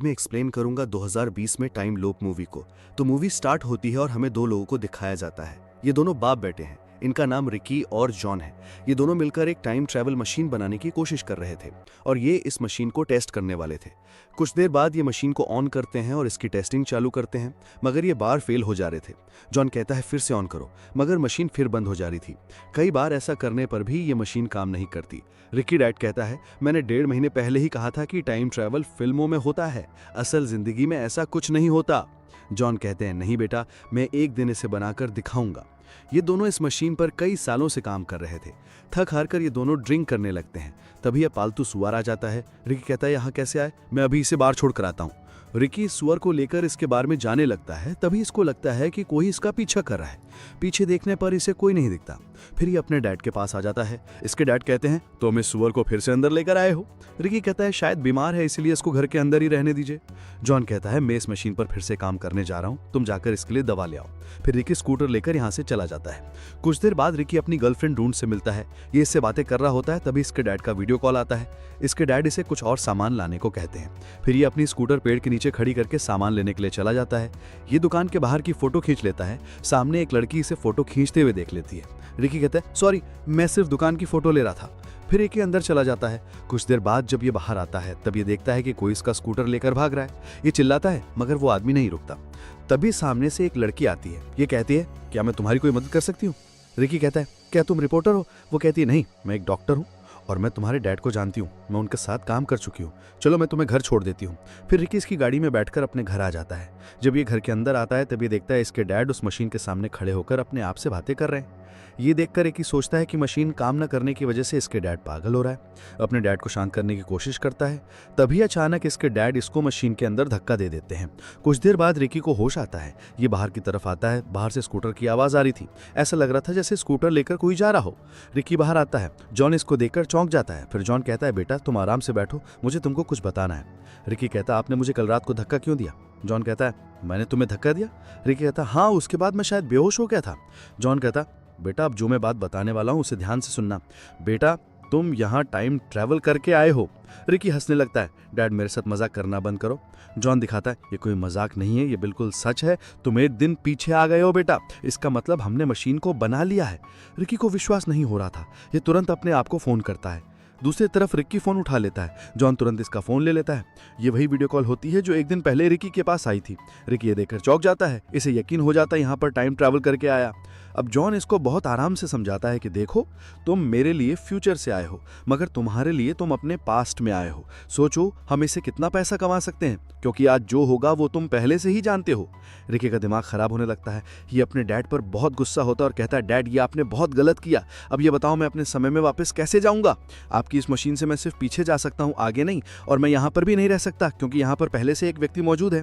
मैं एक्सप्लेन करूंगा 2020 में टाइम लूप मूवी को। तो मूवी स्टार्ट होती है और हमें दो लोगों को दिखाया जाता है। ये दोनों बाप बेटे हैं। इनका नाम रिकी और जॉन है। ये दोनों मिलकर एक टाइम ट्रैवल मशीन बनाने की कोशिश कर रहे थे और ये इस मशीन को टेस्ट करने वाले थे। कुछ देर बाद ये मशीन को ऑन करते हैं और इसकी टेस्टिंग चालू करते हैं, मगर ये बार फेल हो जा रहे थे। जॉन कहता है फिर से ऑन करो, मगर मशीन फिर बंद हो जा रही थी। कई बार ऐसा करने पर भी ये मशीन काम नहीं करती। रिकी डैड कहता है मैंने 1.5 महीने पहले ही कहा था कि टाइम ट्रैवल फिल्मों में होता है, असल जिंदगी में ऐसा कुछ नहीं होता। जॉन कहते हैं नहीं बेटा, मैं एक दिन इसे बनाकर दिखाऊंगा। ये दोनों इस मशीन पर कई सालों से काम कर रहे थे। थक हार कर ये दोनों ड्रिंक करने लगते हैं। तभी यह पालतू सुअर आ जाता है। रिकी कहता है यहाँ कैसे आए, मैं अभी इसे बाहर छोड़ कर आता हूँ। रिकी सुअर को लेकर इसके बारे में जाने लगता है। तभी इसको लगता है कि कोई इसका पीछा कर रहा है। पीछे देखने पर इसे कोई नहीं दिखता। फिर ये अपने डैड के पास आ जाता है। इसके डैड कहते हैं तुम इस सुअर को फिर से अंदर लेकर आए हो। रिकी कहता है शायद बीमार है, इसलिए इसको घर के अंदर ही रहने दीजिए। जॉन कहता है मैं इस मशीन पर फिर से काम करने जा रहा हूँ, तुम जाकर इसके लिए दवा ले आओ। फिर रिकी स्कूटर लेकर यहाँ से चला जाता है। कुछ देर बाद रिकी अपनी गर्लफ्रेंड ढूंढ से मिलता है। ये इससे बातें कर रहा होता है। तभी इसके डैड का वीडियो कॉल आता है। इसके डैड इसे कुछ और सामान लाने को कहते हैं। फिर ये अपनी स्कूटर पेड़ के नीचे खड़ी करके सामान लेने के लिए चला जाता है। ये दुकान के बाहर की फोटो खींच लेता है। सामने एक लड़की इसे फोटो खींचते हुए देख लेती है। रिकी कहता है सॉरी, मैं सिर्फ दुकान की फोटो ले रहा था। फिर रिकी अंदर चला जाता है। कुछ देर बाद जब ये बाहर आता है तब ये देखता है कि कोई इसका स्कूटर लेकर भाग रहा है। ये चिल्लाता है मगर वो आदमी नहीं रुकता। तभी सामने से एक लड़की आती है। ये कहती है क्या मैं तुम्हारी कोई मदद कर सकती हूँ। रिकी कहता है क्या तुम रिपोर्टर हो। वो कहती है नहीं, मैं एक डॉक्टर हूँ और मैं तुम्हारे डैड को जानती हूँ, मैं उनके साथ काम कर चुकी हूँ, चलो मैं तुम्हें घर छोड़ देती हूँ। फिर रिकी इसकी गाड़ी में बैठकर अपने घर आ जाता है। जब ये घर के अंदर आता है तब ये देखता है इसके डैड उस मशीन के सामने खड़े होकर अपने आप से बातें कर रहे हैं। ये देखकर रिकी सोचता है कि मशीन काम न करने की वजह से इसके डैड पागल हो रहा है। अपने डैड को शांत करने की कोशिश करता है। तभी अचानक इसके डैड इसको मशीन के अंदर धक्का दे देते हैं। कुछ देर बाद रिकी को होश आता है। ये बाहर की तरफ आता है। बाहर से स्कूटर की आवाज आ रही थी। ऐसा लग रहा था जैसे स्कूटर लेकर कोई जा रहा हो। रिकी बाहर आता है। जॉन इसको देखकर चौंक जाता है। फिर जॉन कहता है बेटा तुम आराम से बैठो, मुझे तुमको कुछ बताना है। रिकी कहता आपने मुझे कल रात को धक्का क्यों दिया। जॉन कहता है मैंने तुम्हें धक्का दिया। रिकी कहता हाँ, उसके बाद मैं शायद बेहोश हो गया था। जॉन कहता बेटा अब जो मैं बात बताने वाला हूं उसे ध्यान से सुनना। बेटा तुम यहाँ टाइम ट्रैवल करके आए हो। रिकी हंसने लगता है। डैड मेरे साथ मजाक करना बंद करो। जॉन दिखाता है ये कोई मजाक नहीं है, ये बिल्कुल सच है। तुम एक दिन पीछे आ गए हो बेटा, इसका मतलब हमने मशीन को बना लिया है। रिकी को विश्वास नहीं हो रहा था। ये तुरंत अपने आप को फोन करता है। दूसरी तरफ रिकी फोन उठा लेता है। जॉन तुरंत इसका फोन ले लेता है। ये वही वीडियो कॉल होती है जो एक दिन पहले रिकी के पास आई थी। रिकी ये देखकर चौंक जाता है। इसे यकीन हो जाता है यहाँ पर टाइम ट्रैवल करके आया। अब जॉन इसको बहुत आराम से समझाता है कि देखो तुम मेरे लिए फ्यूचर से आए हो, मगर तुम्हारे लिए तुम अपने पास्ट में आए हो। सोचो हम इससे कितना पैसा कमा सकते हैं, क्योंकि आज जो होगा वो तुम पहले से ही जानते हो। रिकी का दिमाग खराब होने लगता है। ये अपने डैड पर बहुत गुस्सा होता है और कहता है डैड ये आपने बहुत गलत किया। अब ये बताओ मैं अपने समय में वापस कैसे जाऊंगा। आपकी इस मशीन से मैं सिर्फ पीछे जा सकता हूँ, आगे नहीं, और मैं यहाँ पर भी नहीं रह सकता क्योंकि यहाँ पर पहले से एक व्यक्ति मौजूद है।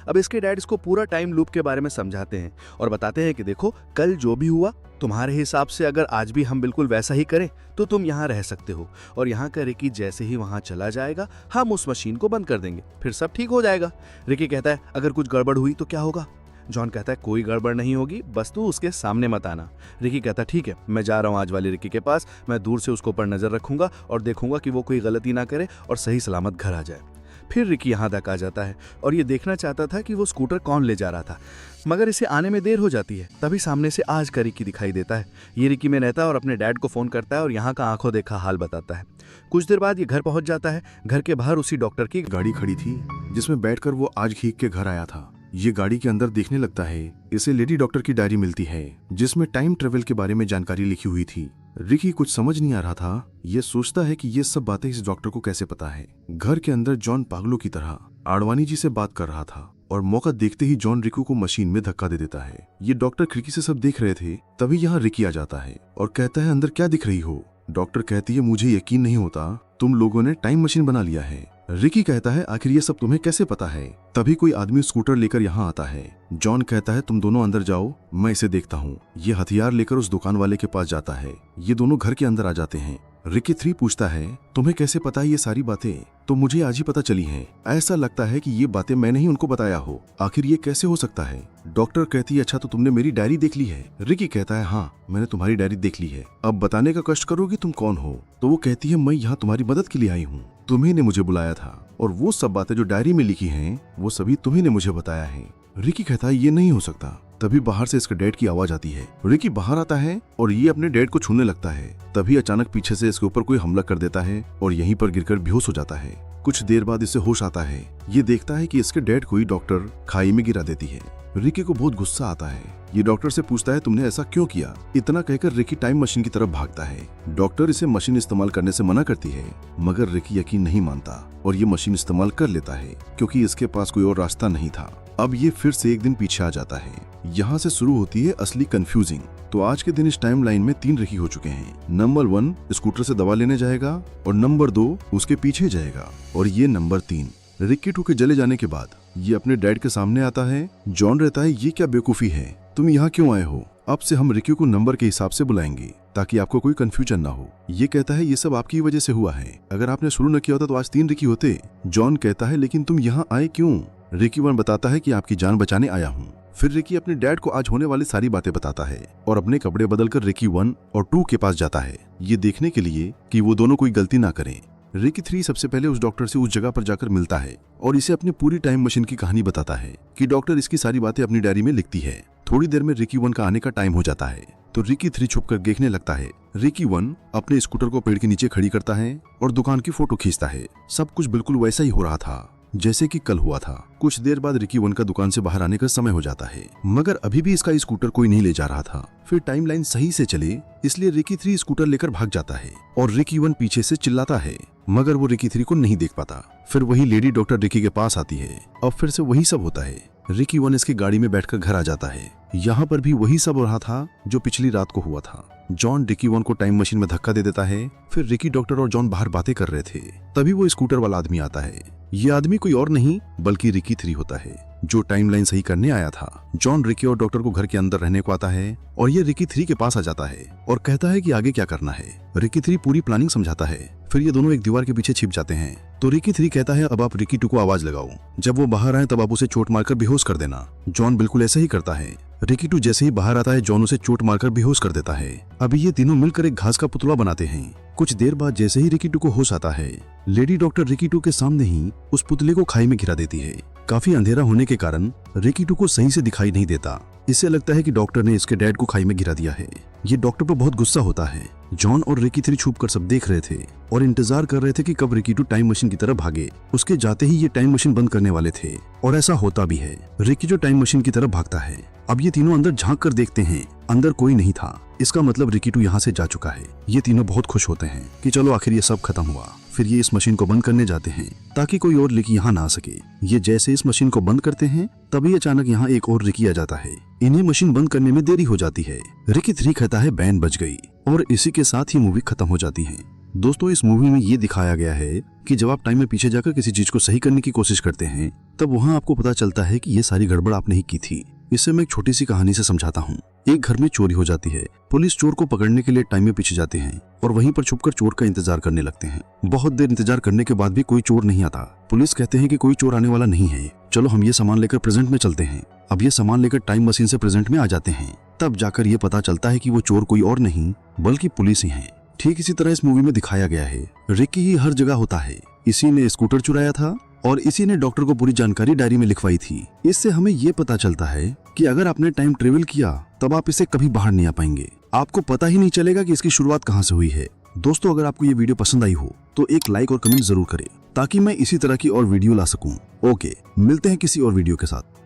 अब इसके डैड इसको पूरा टाइम लूप के बारे में समझाते हैं और बताते हैं कि देखो कल जो भी हुआ तुम्हारे हिसाब से अगर आज भी हम बिल्कुल वैसा ही करें तो तुम यहाँ रह सकते हो, और यहाँ का रिकी जैसे ही वहाँ चला जाएगा हम उस मशीन को बंद कर देंगे, फिर सब ठीक हो जाएगा। रिकी कहता है अगर कुछ गड़बड़ हुई तो क्या होगा। जॉन कहता है कोई गड़बड़ नहीं होगी, बस तू उसके सामने मत आना। रिकी कहता है ठीक है, मैं जा रहा हूँ आज वाली रिकी के पास, मैं दूर से उसको ऊपर नजर रखूंगा और देखूंगा कि वो कोई गलती ना करे और सही सलामत घर आ जाए। फिर रिकी यहाँ तक आ जाता है और ये देखना चाहता था कि वो स्कूटर कौन ले जा रहा था, मगर इसे आने में देर हो जाती है। तभी सामने से आज का रिकी दिखाई देता है। ये रिकी में रहता है और अपने डैड को फोन करता है और यहाँ का आंखों देखा हाल बताता है। कुछ देर बाद ये घर पहुंच जाता है। घर के बाहर उसी डॉक्टर की गाड़ी खड़ी थी जिसमें बैठकर वो आज खींच के घर आया था। ये गाड़ी के अंदर देखने लगता है। इसे लेडी डॉक्टर की डायरी मिलती है जिसमें टाइम ट्रेवल के बारे में जानकारी लिखी हुई थी। रिकी कुछ समझ नहीं आ रहा था। ये सोचता है कि ये सब बातें इस डॉक्टर को कैसे पता है। घर के अंदर जॉन पागलों की तरह आडवाणी जी से बात कर रहा था और मौका देखते ही जॉन रिकी को मशीन में धक्का दे देता है। ये डॉक्टर खिड़की से सब देख रहे थे। तभी यहाँ रिकी आ जाता है और कहता है अंदर क्या दिख रही हो। डॉक्टर कहती है मुझे यकीन नहीं होता, तुम लोगों ने टाइम मशीन बना लिया है। रिकी कहता है आखिर ये सब तुम्हें कैसे पता है। तभी कोई आदमी स्कूटर लेकर यहाँ आता है। जॉन कहता है तुम दोनों अंदर जाओ, मैं इसे देखता हूँ। ये हथियार लेकर उस दुकान वाले के पास जाता है। ये दोनों घर के अंदर आ जाते हैं। रिकी 3 पूछता है तुम्हें कैसे पता है ये सारी बातें। तो मुझे आज ही पता चली हैं। ऐसा लगता है कि ये बातें मैंने ही उनको बताया हो। आखिर ये कैसे हो सकता है। डॉक्टर कहती है अच्छा तो तुमने मेरी डायरी देख ली है। रिकी कहता है हाँ मैंने तुम्हारी डायरी देख ली है, अब बताने का कष्ट करोगी तुम कौन हो। तो वो कहती है मैं यहाँ तुम्हारी मदद के लिए आई हूँ, तुम्ही ने मुझे बुलाया था। और वो सब बातें जो डायरी में लिखी हैं वो सभी तुम्ही ने मुझे बताया है। रिकी कहता है ये नहीं हो सकता। तभी बाहर से इसके डैड की आवाज आती है। रिकी बाहर आता है और ये अपने डैड को छूने लगता है। तभी अचानक पीछे से इसके ऊपर कोई हमला कर देता है और यहीं पर गिरकर बेहोश हो जाता है। कुछ देर बाद इसे होश आता है। ये देखता है कि इसके डैड को ही डॉक्टर खाई में गिरा देती है। रिकी को बहुत गुस्सा आता है। ये डॉक्टर से पूछता है तुमने ऐसा क्यों किया। इतना कहकर रिकी टाइम मशीन की तरफ भागता है। डॉक्टर इसे मशीन इस्तेमाल करने से मना करती है, मगर रिकी यकीन नहीं मानता और ये मशीन इस्तेमाल कर लेता है क्योंकि इसके पास कोई और रास्ता नहीं था। अब ये फिर से एक दिन पीछे आ जाता है। यहाँ से शुरू होती है असली कंफ्यूजिंग। तो आज के दिन इस टाइम लाइन में 3 रिकी हो चुके हैं। नंबर 1 स्कूटर से दवा लेने जाएगा और नंबर 2 उसके पीछे जाएगा और ये नंबर 3। रिकी 2 के जले जाने के बाद ये अपने डैड के सामने आता है। जॉन रहता है ये क्या बेवकूफी है, तुम यहाँ क्यों आए हो। अब से हम रिकी को नंबर के हिसाब से बुलाएंगे ताकि आपको कोई कंफ्यूजन ना हो। ये कहता है ये सब आपकी वजह से हुआ है, अगर आपने शुरू न किया होता तो आज 3 रिकी होते। जॉन कहता है लेकिन तुम यहाँ आए क्यों। रिकी 1 बताता है कि आपकी जान बचाने आया हूँ। फिर रिकी अपने डैड को आज होने वाली सारी बातें बताता है और अपने कपड़े बदलकर रिकी 1 और 2 के पास जाता है, ये देखने के लिए कि वो दोनों कोई गलती ना करें। रिकी 3 सबसे पहले उस डॉक्टर से उस जगह पर जाकर मिलता है और इसे अपनी पूरी टाइम मशीन की कहानी बताता है कि डॉक्टर इसकी सारी बातें अपनी डायरी में लिखती है। थोड़ी देर में रिकी 1 का आने का टाइम हो जाता है तो रिकी 3 छुपकर देखने लगता है। रिकी 1 अपने स्कूटर को पेड़ के नीचे खड़ी करता है और दुकान की फोटो खींचता है। सब कुछ बिल्कुल वैसा ही हो रहा था जैसे कि कल हुआ था। कुछ देर बाद रिकी 1 का दुकान से बाहर आने का समय हो जाता है, मगर अभी भी इसका स्कूटर कोई नहीं ले जा रहा था। फिर टाइमलाइन सही से चले इसलिए रिकी 3 स्कूटर लेकर भाग जाता है और रिकी 1 पीछे से चिल्लाता है, मगर वो रिकी 3 को नहीं देख पाता। फिर वही लेडी डॉक्टर रिकी के पास आती है। अब फिर से वही सब होता है। रिकी 1 इसकी गाड़ी में बैठकर घर आ जाता है। यहाँ पर भी वही सब हो रहा था जो पिछली रात को हुआ था। जॉन रिकी 1 को टाइम मशीन में धक्का दे देता है। फिर रिकी डॉक्टर और जॉन बाहर बातें कर रहे थे। तभी वो स्कूटर वाला आदमी आता है। ये आदमी कोई और नहीं बल्कि रिकी 3 होता है जो टाइमलाइन सही करने आया था। जॉन रिकी और डॉक्टर को घर के अंदर रहने को आता है और ये रिकी 3 के पास आ जाता है और कहता है कि आगे क्या करना है। रिकी 3 पूरी प्लानिंग समझाता है। फिर ये दोनों एक दीवार के पीछे छिप जाते हैं। तो रिकी 3 कहता है अब आप रिकी 2 को आवाज लगाओ, जब वो बाहर आए तब आप उसे चोट मारकर बेहोश कर देना। जॉन बिल्कुल ऐसा ही करता है। रिकी 2 जैसे ही बाहर आता है जॉन उसे चोट मारकर बेहोश कर देता है। अभी ये तीनों मिलकर एक घास का पुतला बनाते हैं। कुछ देर बाद जैसे ही रिकी 2 को होश आता है, लेडी डॉक्टर रिकी 2 के सामने ही उस पुतले को खाई में गिरा देती है। काफी अंधेरा होने के कारण रिकी 2 को सही से दिखाई नहीं देता। इससे लगता है कि डॉक्टर ने इसके डैड को खाई में गिरा दिया है। ये डॉक्टर पर बहुत गुस्सा होता है। जॉन और रिकी 3 छुपकर सब देख रहे थे और इंतजार कर रहे थे कि कब रिकी 2 टाइम मशीन की तरफ भागे। उसके जाते ही ये टाइम मशीन बंद करने वाले थे और ऐसा होता भी है। रिकी जो टाइम मशीन की तरफ भागता है। अब ये तीनों अंदर झांक कर देखते हैं, अंदर कोई नहीं था। इसका मतलब रिकी 2 यहाँ से जा चुका है। ये तीनों बहुत खुश होते हैं कि चलो आखिर ये सब खत्म हुआ। फिर ये इस मशीन को बंद करने जाते हैं ताकि कोई और रिकी यहाँ ना आ सके। ये जैसे इस मशीन को बंद करते हैं तभी अचानक यहाँ एक और रिकी आ जाता है। इन्हें मशीन बंद करने में देरी हो जाती है। रिकी 3 कहता है बैंड बज गई और इसी के साथ ही मूवी खत्म हो जाती है। दोस्तों इस मूवी में ये दिखाया गया है कि जब आप टाइम में पीछे जाकर किसी चीज को सही करने की कोशिश करते हैं तब वहाँ आपको पता चलता है कि ये सारी गड़बड़ आपने ही की थी। इसे मैं एक छोटी सी कहानी से समझाता हूँ। एक घर में चोरी हो जाती है। पुलिस चोर को पकड़ने के लिए टाइम में पीछे जाते हैं और वहीं पर छुपकर चोर का इंतजार करने लगते हैं। बहुत देर इंतजार करने के बाद भी कोई चोर नहीं आता। पुलिस कहते हैं कि कोई चोर आने वाला नहीं है, चलो हम ये सामान लेकर प्रेजेंट में चलते हैं। अब ये सामान लेकर टाइम मशीन से प्रेजेंट में आ जाते हैं। तब जाकर ये पता चलता है कि वो चोर कोई और नहीं बल्कि पुलिस ही है। ठीक इसी तरह इस मूवी में दिखाया गया है। रिकी ही हर जगह होता है। इसी ने स्कूटर चुराया था और इसी ने डॉक्टर को पूरी जानकारी डायरी में लिखवाई थी। इससे हमें ये पता चलता है कि अगर आपने टाइम ट्रेवल किया तब आप इसे कभी बाहर नहीं आ पाएंगे। आपको पता ही नहीं चलेगा कि इसकी शुरुआत कहाँ से हुई है। दोस्तों अगर आपको ये वीडियो पसंद आई हो तो एक लाइक और कमेंट जरूर करें ताकि मैं इसी तरह की और वीडियो ला सकूं। ओके, मिलते हैं किसी और वीडियो के साथ।